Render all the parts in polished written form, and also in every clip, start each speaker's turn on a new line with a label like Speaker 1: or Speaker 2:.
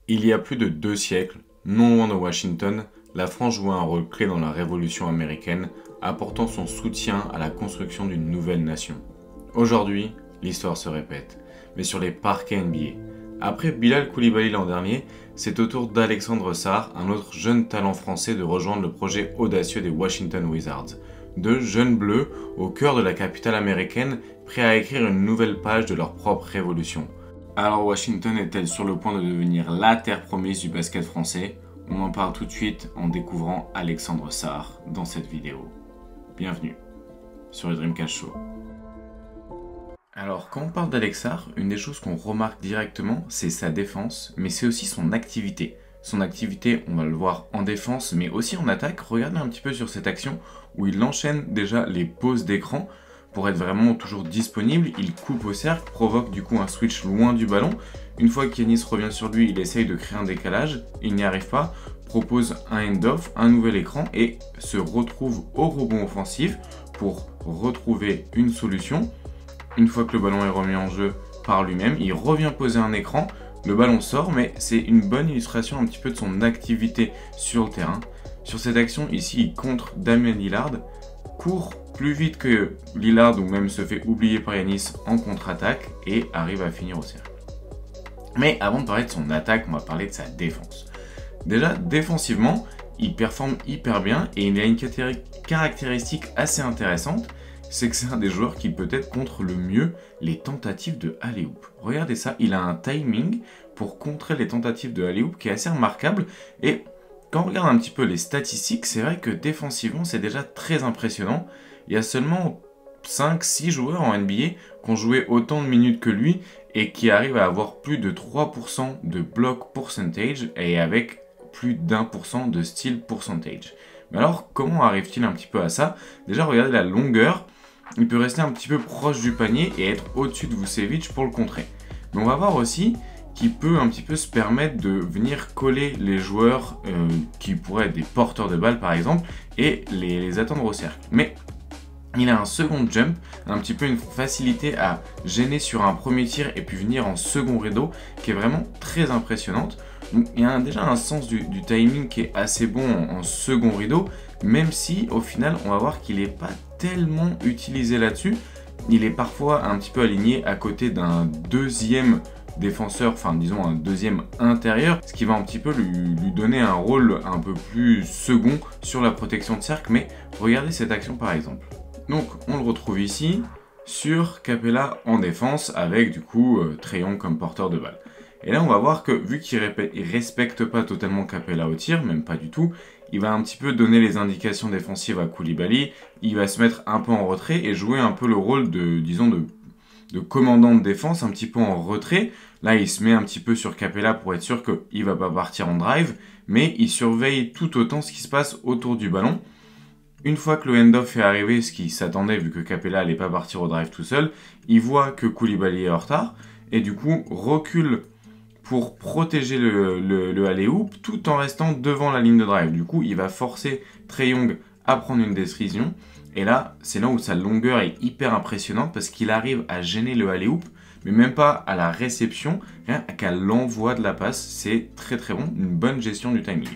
Speaker 1: Il y a plus de 2 siècles, non loin de Washington, la France jouait un rôle clé dans la Révolution américaine, apportant son soutien à la construction d'une nouvelle nation. Aujourd'hui, l'histoire se répète, mais sur les parquets NBA. Après Bilal Coulibaly l'an dernier, c'est au tour d'Alexandre Sarr, un autre jeune talent français, de rejoindre le projet audacieux des Washington Wizards. Deux jeunes bleus au cœur de la capitale américaine, prêts à écrire une nouvelle page de leur propre révolution. Alors Washington est-elle sur le point de devenir la terre promise du basket français? On en parle tout de suite en découvrant Alexandre Sarr dans cette vidéo. Bienvenue sur le Dreamcast Show. Alors quand on parle d'Alex Sarr, une des choses qu'on remarque directement, c'est sa défense, mais c'est aussi son activité. Son activité, on va le voir en défense, mais aussi en attaque. Regardez un petit peu sur cette action où il enchaîne déjà les pauses d'écran pour être vraiment toujours disponible. Il coupe au cercle, provoque du coup un switch loin du ballon. Une fois qu'Yanis revient sur lui, il essaye de créer un décalage, il n'y arrive pas, propose un end-off, un nouvel écran et se retrouve au rebond offensif pour retrouver une solution. Une fois que le ballon est remis en jeu par lui-même, il revient poser un écran, le ballon sort, mais c'est une bonne illustration un petit peu de son activité sur le terrain. Sur cette action, ici, il contre Damian Lillard, court plus vite que Lillard ou même se fait oublier par Yanis en contre-attaque et arrive à finir au cercle. Mais avant de parler de son attaque, on va parler de sa défense. Déjà, défensivement, il performe hyper bien et il a une caractéristique assez intéressante, c'est que c'est un des joueurs qui peut-être contre le mieux les tentatives de alley-oop. Regardez ça, il a un timing pour contrer les tentatives de alley-oop qui est assez remarquable. Et quand on regarde un petit peu les statistiques, c'est vrai que défensivement, c'est déjà très impressionnant. Il y a seulement 5-6 joueurs en NBA qui ont joué autant de minutes que lui et qui arrivent à avoir plus de 3% de block percentage et avec plus d'1% de steal percentage. Mais alors, comment arrive-t-il un petit peu à ça? Déjà, regardez la longueur. Il peut rester un petit peu proche du panier et être au-dessus de Vucevic pour le contrer. Mais on va voir aussi qu'il peut un petit peu se permettre de venir coller les joueurs qui pourraient être des porteurs de balles par exemple et les attendre au cercle. Mais il a un second jump, un petit peu une facilité à gêner sur un premier tir et puis venir en second rideau qui est vraiment très impressionnante. Donc, il y a déjà un sens du timing qui est assez bon en second rideau, même si au final on va voir qu'il n'est pas tellement utilisé là-dessus. Il est parfois un petit peu aligné à côté d'un deuxième défenseur, enfin disons un deuxième intérieur, ce qui va un petit peu lui donner un rôle un peu plus second sur la protection de cercle. Mais regardez cette action par exemple. Donc on le retrouve ici sur Capela en défense avec du coup Trae Young comme porteur de balle. Et là on va voir que vu qu'il respecte pas totalement Capela au tir, même pas du tout, il va un petit peu donner les indications défensives à Coulibaly, il va se mettre un peu en retrait et jouer un peu le rôle de, disons, de commandant de défense, un petit peu en retrait. Là il se met un petit peu sur Capela pour être sûr qu'il va pas partir en drive, mais il surveille tout autant ce qui se passe autour du ballon. Une fois que le end-off est arrivé, ce qui s'attendait vu que Capela allait pas partir au drive tout seul, il voit que Coulibaly est en retard et du coup recule pour protéger le alley-oop tout en restant devant la ligne de drive. Du coup, il va forcer Trae Young à prendre une décision. Et là, c'est là où sa longueur est hyper impressionnante parce qu'il arrive à gêner le alley-oop, mais même pas à la réception, rien qu'à l'envoi de la passe. C'est très très bon, une bonne gestion du timing.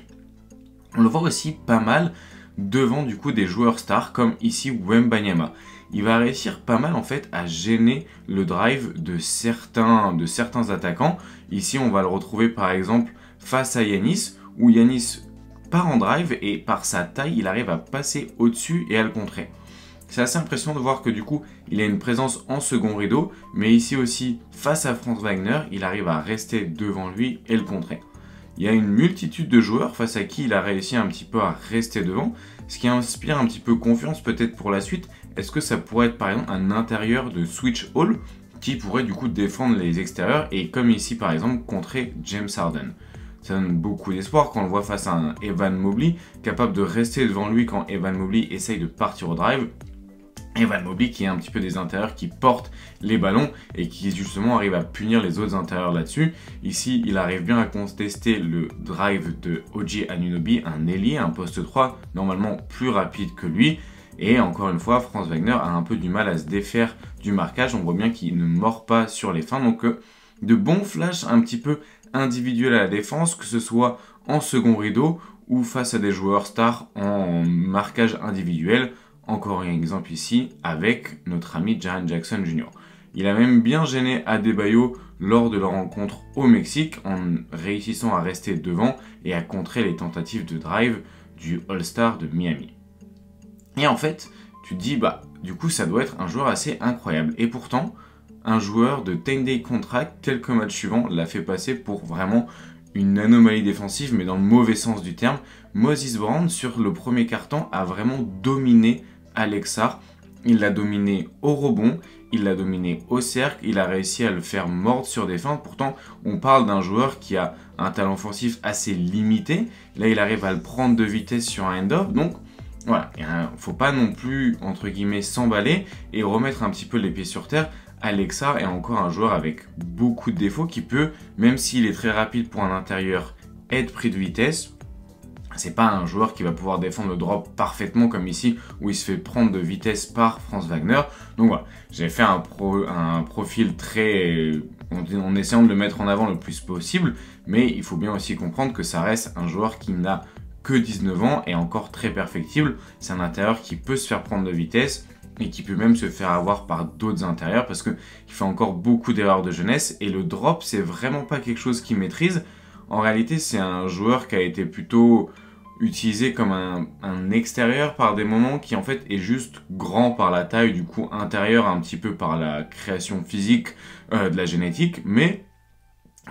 Speaker 1: On le voit aussi pas mal devant du coup des joueurs stars comme ici Wembanyama. Il va réussir pas mal en fait à gêner le drive de certains attaquants. Ici on va le retrouver par exemple face à Yanis, où Yanis part en drive et par sa taille il arrive à passer au-dessus et à le contrer. C'est assez impressionnant de voir que du coup il a une présence en second rideau, mais ici aussi face à Franz Wagner, il arrive à rester devant lui et le contrer. Il y a une multitude de joueurs face à qui il a réussi un petit peu à rester devant, ce qui inspire un petit peu confiance peut-être pour la suite. Est-ce que ça pourrait être par exemple un intérieur de Switch Hall qui pourrait du coup défendre les extérieurs et comme ici par exemple contrer James Harden? Ça donne beaucoup d'espoir quand on le voit face à un Evan Mobley capable de rester devant lui quand Evan Mobley essaye de partir au drive. Evan Mobley qui est un petit peu des intérieurs qui portent les ballons et qui justement arrive à punir les autres intérieurs là-dessus. Ici, il arrive bien à contester le drive de OG Anunoby, un ailier, un poste 3, normalement plus rapide que lui. Et encore une fois, Franz Wagner a un peu du mal à se défaire du marquage. On voit bien qu'il ne mord pas sur les fins. Donc de bons flashs un petit peu individuel à la défense, que ce soit en second rideau ou face à des joueurs stars en marquage individuel. Encore un exemple ici avec notre ami Jaren Jackson Jr. Il a même bien gêné Adebayo lors de leur rencontre au Mexique en réussissant à rester devant et à contrer les tentatives de drive du All-Star de Miami. Et en fait, tu te dis, du coup, ça doit être un joueur assez incroyable. Et pourtant, un joueur de 10-day contract, quelques matchs suivants, l'a fait passer pour vraiment une anomalie défensive, mais dans le mauvais sens du terme. Moses Brown, sur le premier quart-temps, a vraiment dominé Alex Sarr. Il l'a dominé au rebond, il l'a dominé au cercle, il a réussi à le faire mordre sur des feintes. Pourtant, on parle d'un joueur qui a un talent offensif assez limité. Là, il arrive à le prendre de vitesse sur un end-off. Donc, voilà, il ne faut pas non plus, entre guillemets, s'emballer et remettre un petit peu les pieds sur terre. Alex Sarr est encore un joueur avec beaucoup de défauts qui peut, même s'il est très rapide pour un intérieur, être pris de vitesse. C'est pas un joueur qui va pouvoir défendre le drop parfaitement comme ici où il se fait prendre de vitesse par Franz Wagner. Donc voilà, j'ai fait un profil très en essayant de le mettre en avant le plus possible, mais il faut bien aussi comprendre que ça reste un joueur qui n'a que 19 ans et encore très perfectible. C'est un intérieur qui peut se faire prendre de vitesse et qui peut même se faire avoir par d'autres intérieurs parce qu'il fait encore beaucoup d'erreurs de jeunesse et le drop c'est vraiment pas quelque chose qu'il maîtrise. En réalité c'est un joueur qui a été plutôt utilisé comme un extérieur par des moments qui en fait est juste grand par la taille, du coup intérieur un petit peu par la création physique de la génétique, mais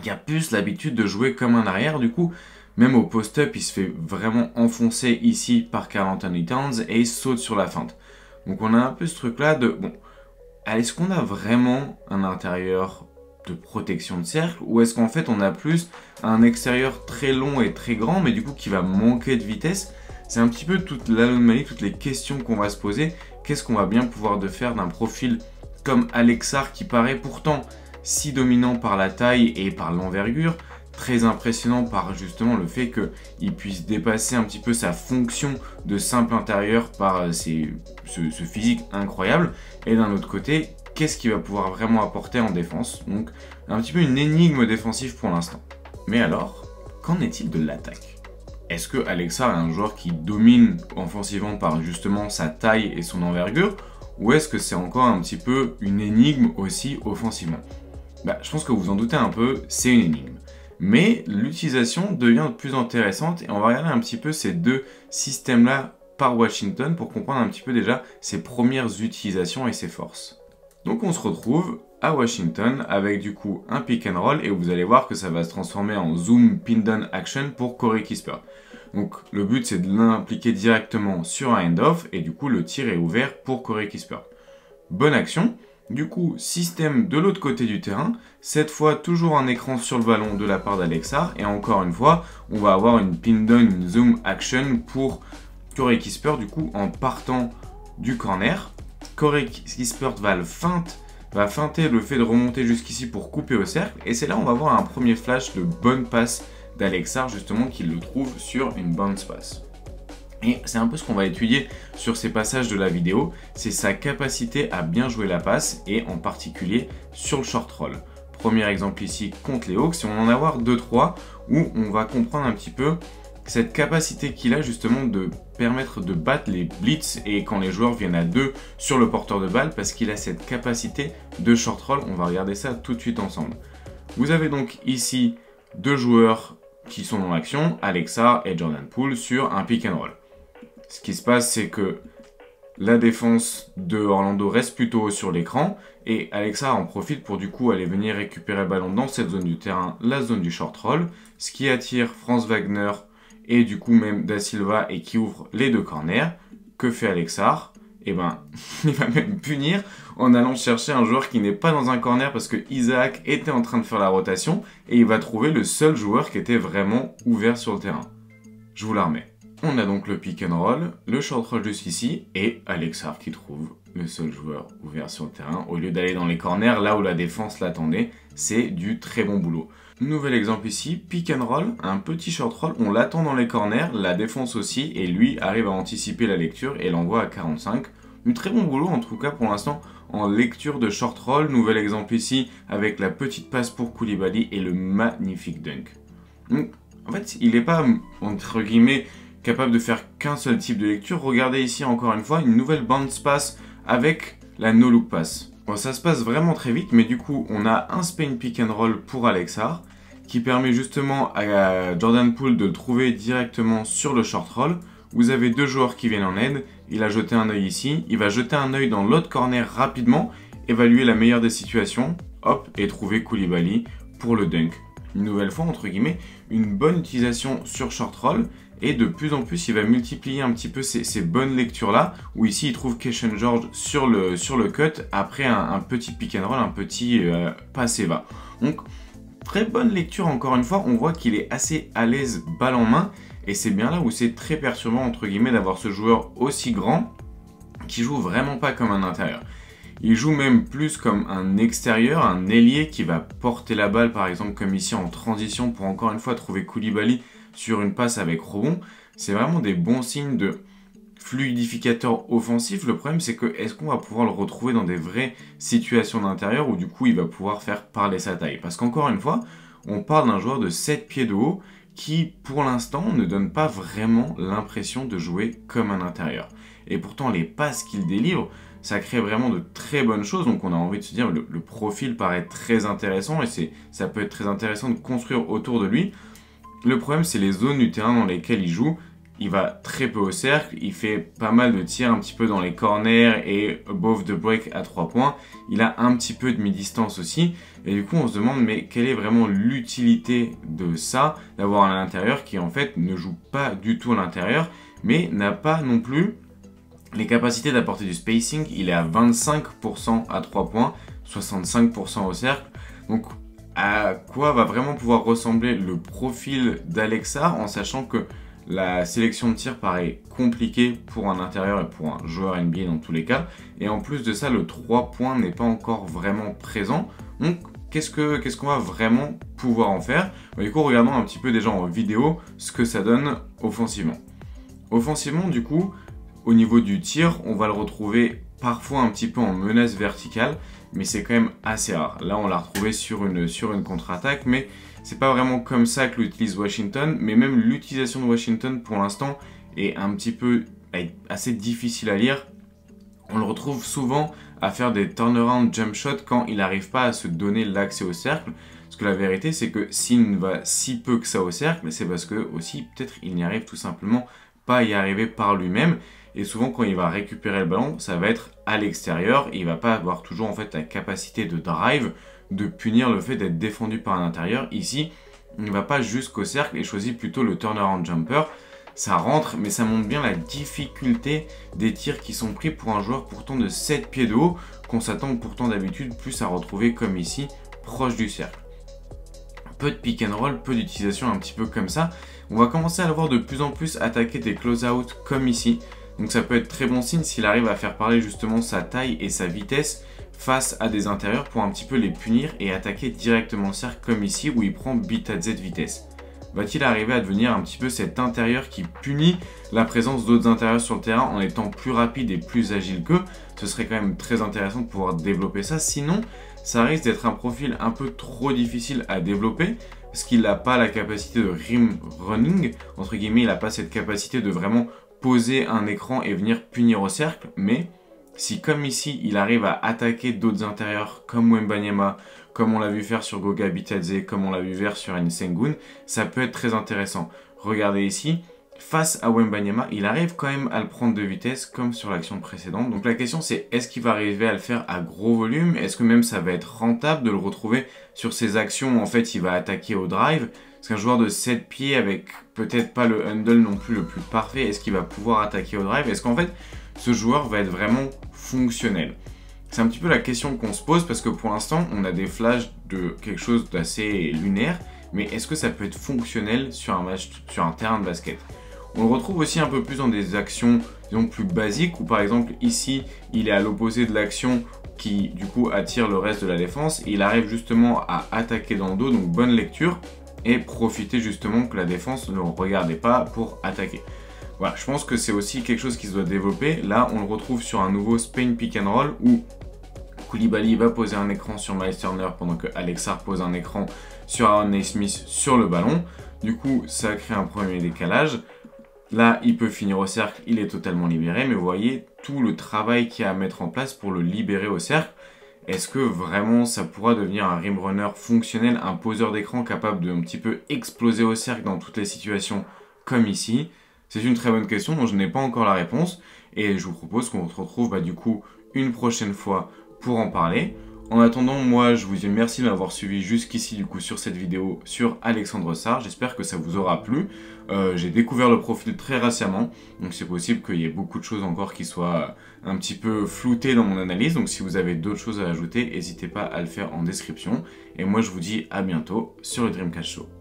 Speaker 1: il a plus l'habitude de jouer comme un arrière. Du coup même au post-up il se fait vraiment enfoncer ici par Karl Anthony Towns et il saute sur la feinte. Donc on a un peu ce truc là de bon, est-ce qu'on a vraiment un intérieur de protection de cercle ou est-ce qu'en fait on a plus un extérieur très long et très grand mais du coup qui va manquer de vitesse? C'est un petit peu toute l'anomalie, toutes les questions qu'on va se poser. Qu'est-ce qu'on va bien pouvoir faire d'un profil comme Alex Sarr qui paraît pourtant si dominant par la taille et par l'envergure, très impressionnant par justement le fait qu'il puisse dépasser un petit peu sa fonction de simple intérieur par ce physique incroyable. Et d'un autre côté, qu'est-ce qu'il va pouvoir vraiment apporter en défense? Donc un petit peu une énigme défensive pour l'instant. Mais alors, qu'en est-il de l'attaque? Est-ce que Alex Sarr est un joueur qui domine offensivement par justement sa taille et son envergure? Ou est-ce que c'est encore un petit peu une énigme aussi offensivement? Je pense que vous en doutez un peu, c'est une énigme. Mais l'utilisation devient de plus intéressante et on va regarder un petit peu ces deux systèmes-là par Washington pour comprendre un petit peu déjà ses premières utilisations et ses forces. Donc on se retrouve à Washington avec du coup un pick and roll et vous allez voir que ça va se transformer en zoom pin down action pour Corey Kispert. Donc le but c'est de l'impliquer directement sur un end-off et du coup le tir est ouvert pour Corey Kispert. Bonne action. Du coup, système de l'autre côté du terrain, cette fois toujours un écran sur le ballon de la part d'Alex Sarr, et encore une fois, on va avoir une pin down, une zoom action pour Corey Kispert, du coup, en partant du corner. Corey Kispert va feinter le fait de remonter jusqu'ici pour couper au cercle, et c'est là où on va voir un premier flash de bonne passe d'Alex Sarr, justement, qui le trouve sur une bounce pass. Et c'est un peu ce qu'on va étudier sur ces passages de la vidéo, c'est sa capacité à bien jouer la passe et en particulier sur le short roll. Premier exemple ici contre les Hawks, et on va en avoir 2-3 où on va comprendre un petit peu cette capacité qu'il a justement de permettre de battre les blitz et quand les joueurs viennent à deux sur le porteur de balle parce qu'il a cette capacité de short roll. On va regarder ça tout de suite ensemble. Vous avez donc ici deux joueurs qui sont dans l'action, Alex Sarr et Jordan Poole sur un pick and roll. Ce qui se passe, c'est que la défense de Orlando reste plutôt haut sur l'écran et Alex Sarr en profite pour du coup aller venir récupérer le ballon dans cette zone du terrain, la zone du short roll, ce qui attire Franz Wagner et du coup même Da Silva et qui ouvre les deux corners. Que fait Alex Sarr? Il va même punir en allant chercher un joueur qui n'est pas dans un corner parce que Isaac était en train de faire la rotation et il va trouver le seul joueur qui était vraiment ouvert sur le terrain. Je vous la remets. On a donc le pick and roll, le short roll jusqu'ici, et Alex Sarr qui trouve le seul joueur ouvert sur le terrain. Au lieu d'aller dans les corners, là où la défense l'attendait, c'est du très bon boulot. Nouvel exemple ici, pick and roll, un petit short roll, on l'attend dans les corners, la défense aussi, et lui arrive à anticiper la lecture et l'envoie à 45. Du très bon boulot en tout cas pour l'instant en lecture de short roll. Nouvel exemple ici avec la petite passe pour Koulibaly et le magnifique dunk. Donc, en fait, il n'est pas, entre guillemets, capable de faire qu'un seul type de lecture. Regardez ici encore une fois une nouvelle bounce pass avec la no look pass. Bon, ça se passe vraiment très vite, mais du coup on a un spin pick and roll pour Alex Sarr qui permet justement à Jordan Poole de le trouver directement sur le short roll. Vous avez deux joueurs qui viennent en aide, il a jeté un œil ici, il va jeter un œil dans l'autre corner rapidement, évaluer la meilleure des situations, hop, et trouver Koulibaly pour le dunk. Une nouvelle fois, entre guillemets, une bonne utilisation sur short roll. Et de plus en plus, il va multiplier un petit peu ces bonnes lectures-là, où ici, il trouve Keshawn George sur le cut, après un petit pick and roll, un petit pass et va. Donc, très bonne lecture, encore une fois. On voit qu'il est assez à l'aise balle en main, et c'est bien là où c'est très perturbant, entre guillemets, d'avoir ce joueur aussi grand, qui joue vraiment pas comme un intérieur. Il joue même plus comme un extérieur, un ailier qui va porter la balle, par exemple, comme ici en transition, pour encore une fois trouver Koulibaly sur une passe avec rebond. C'est vraiment des bons signes de fluidificateur offensif. Le problème, c'est que est-ce qu'on va pouvoir le retrouver dans des vraies situations d'intérieur où du coup il va pouvoir faire parler sa taille? Parce qu'encore une fois, on parle d'un joueur de 7 pieds de haut qui pour l'instant ne donne pas vraiment l'impression de jouer comme un intérieur. Et pourtant les passes qu'il délivre, ça crée vraiment de très bonnes choses. Donc on a envie de se dire le profil paraît très intéressant et ça peut être très intéressant de construire autour de lui. Le problème, c'est les zones du terrain dans lesquelles il joue. Il va très peu au cercle, il fait pas mal de tirs un petit peu dans les corners et above the break à 3 points. Il a un petit peu de mi-distance aussi. Et du coup, on se demande, mais quelle est vraiment l'utilité de ça, d'avoir un intérieur qui en fait ne joue pas du tout à l'intérieur, mais n'a pas non plus les capacités d'apporter du spacing. Il est à 25% à 3 points, 65% au cercle. Donc, à quoi va vraiment pouvoir ressembler le profil d'Alex Sarr en sachant que la sélection de tir paraît compliquée pour un intérieur et pour un joueur NBA dans tous les cas. Et en plus de ça, le 3 points n'est pas encore vraiment présent. Donc, qu'est-ce qu'on va vraiment pouvoir en faire? Du coup, regardons un petit peu déjà en vidéo ce que ça donne offensivement. Offensivement, du coup, au niveau du tir, on va le retrouver parfois un petit peu en menace verticale, mais c'est quand même assez rare. Là, on l'a retrouvé sur une contre-attaque, mais c'est pas vraiment comme ça que l'utilise Washington. Mais même l'utilisation de Washington, pour l'instant, est un petit peu assez difficile à lire. On le retrouve souvent à faire des turnaround jump shots quand il n'arrive pas à se donner l'accès au cercle. Parce que la vérité, c'est que s'il ne va si peu que ça au cercle, c'est parce que aussi, peut-être, il n'y arrive tout simplement pas à y arriver par lui-même. Et souvent, quand il va récupérer le ballon, ça va être à l'extérieur. Et il va pas avoir toujours en fait la capacité de drive, de punir le fait d'être défendu par un intérieur. Ici, il ne va pas jusqu'au cercle et choisit plutôt le turnaround jumper. Ça rentre, mais ça montre bien la difficulté des tirs qui sont pris pour un joueur pourtant de 7 pieds de haut, qu'on s'attend pourtant d'habitude plus à retrouver comme ici, proche du cercle. Peu de pick and roll, peu d'utilisation un petit peu comme ça. On va commencer à le voir de plus en plus attaquer des close-out comme ici. Donc ça peut être très bon signe s'il arrive à faire parler justement sa taille et sa vitesse face à des intérieurs pour un petit peu les punir et attaquer directement le cercle comme ici où il prend bit à z vitesse. Va-t-il arriver à devenir un petit peu cet intérieur qui punit la présence d'autres intérieurs sur le terrain en étant plus rapide et plus agile qu'eux? Ce serait quand même très intéressant de pouvoir développer ça. Sinon, ça risque d'être un profil un peu trop difficile à développer parce qu'il n'a pas la capacité de rim running. Entre guillemets, il n'a pas cette capacité de vraiment poser un écran et venir punir au cercle. Mais si comme ici, il arrive à attaquer d'autres intérieurs comme Wembanyama, comme on l'a vu faire sur Goga Bitadze, comme on l'a vu faire sur Sengun, ça peut être très intéressant. Regardez ici, face à Wembanyama, il arrive quand même à le prendre de vitesse comme sur l'action précédente. Donc la question c'est, est-ce qu'il va arriver à le faire à gros volume? Est-ce que même ça va être rentable de le retrouver sur ces actions où en fait il va attaquer au drive? Parce qu'un joueur de 7 pieds avec peut-être pas le handle non plus le plus parfait, est-ce qu'il va pouvoir attaquer au drive? Est-ce qu'en fait ce joueur va être vraiment fonctionnel? C'est un petit peu la question qu'on se pose parce que pour l'instant on a des flashs de quelque chose d'assez lunaire, mais est-ce que ça peut être fonctionnel sur un match, sur un terrain de basket? On le retrouve aussi un peu plus dans des actions disons plus basiques où par exemple ici il est à l'opposé de l'action qui du coup attire le reste de la défense et il arrive justement à attaquer dans le dos, donc bonne lecture et profiter justement que la défense ne le regardait pas pour attaquer. Voilà, je pense que c'est aussi quelque chose qui se doit développer. Là, on le retrouve sur un nouveau Spain Pick and Roll où Koulibaly va poser un écran sur Miles Turner pendant que Alex Sarr pose un écran sur Aaron Nesmith sur le ballon. Du coup, ça crée un premier décalage. Là, il peut finir au cercle, il est totalement libéré, mais vous voyez tout le travail qu'il y a à mettre en place pour le libérer au cercle. Est-ce que vraiment ça pourra devenir un rim runner fonctionnel, un poseur d'écran capable de un petit peu exploser au cercle dans toutes les situations comme ici? C'est une très bonne question dont je n'ai pas encore la réponse et je vous propose qu'on se retrouve du coup une prochaine fois pour en parler. En attendant, moi je vous dis merci de m'avoir suivi jusqu'ici du coup sur cette vidéo sur Alexandre Sarr. J'espère que ça vous aura plu. J'ai découvert le profil très récemment, donc c'est possible qu'il y ait beaucoup de choses encore qui soient un petit peu floutées dans mon analyse. Donc si vous avez d'autres choses à ajouter, n'hésitez pas à le faire en description. Et moi je vous dis à bientôt sur le Dreamcast Show.